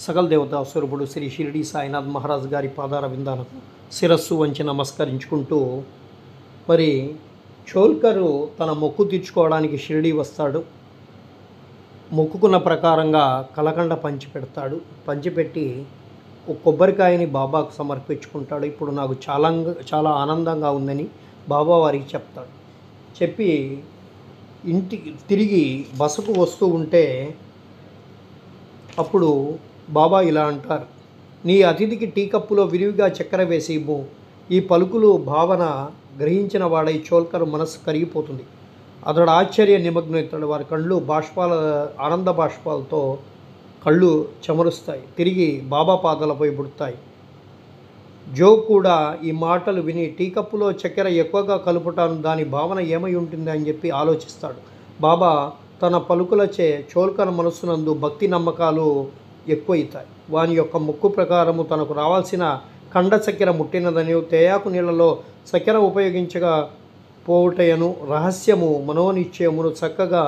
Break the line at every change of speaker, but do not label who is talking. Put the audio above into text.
సకల దేవతా స్వరూపుడు శ్రీ షిరిడి సాయినాథ్ మహారాజ్ గారి పాదార విందాలకు శిరస్సు వంచి నమస్కరించుకుంటూ మరి చోల్కరు తన మొక్కు తీర్చుకోవడానికి షిరిడి వస్తాడు. మొక్కుకున్న ప్రకారంగా కలకండ పంచిపెడతాడు. పంచిపెట్టి ఒక కొబ్బరికాయని బాబాకు సమర్పించుకుంటాడు. ఇప్పుడు నాకు చాలా ఆనందంగా ఉందని బాబా వారికి చెప్తాడు. చెప్పి ఇంటికి తిరిగి బసకు వస్తూ ఉంటే అప్పుడు బాబా ఇలా అంటారు, నీ అతిథికి టీ కప్పులో విరివిగా చక్కెర వేసి ఇవ్వు. ఈ పలుకులు భావన గ్రహించిన వాడై చోల్కర్ మనస్సు కరిగిపోతుంది. అతడు ఆశ్చర్య నిమగ్నవుతాడు. వారి కళ్ళు ఆనంద బాష్పాలతో కళ్ళు చెమరుస్తాయి. తిరిగి బాబా పాదాలపై పుడతాయి. జో కూడా ఈ మాటలు విని టీ కప్పులో చక్కెర ఎక్కువగా కలుపుటాను, దాని భావన ఏమై ఉంటుంది అని చెప్పి ఆలోచిస్తాడు. బాబా తన పలుకులచే చోల్కర్ మనస్సునందు భక్తి నమ్మకాలు ఎక్కువవుతాయి. వాని యొక్క మొక్కు ప్రకారము తనకు రావాల్సిన కండ చక్కెర ముట్టినదని, తేయాకు నీళ్లలో చక్కెర ఉపయోగించగా పోవుటయను రహస్యము మనోనిశ్చయమును చక్కగా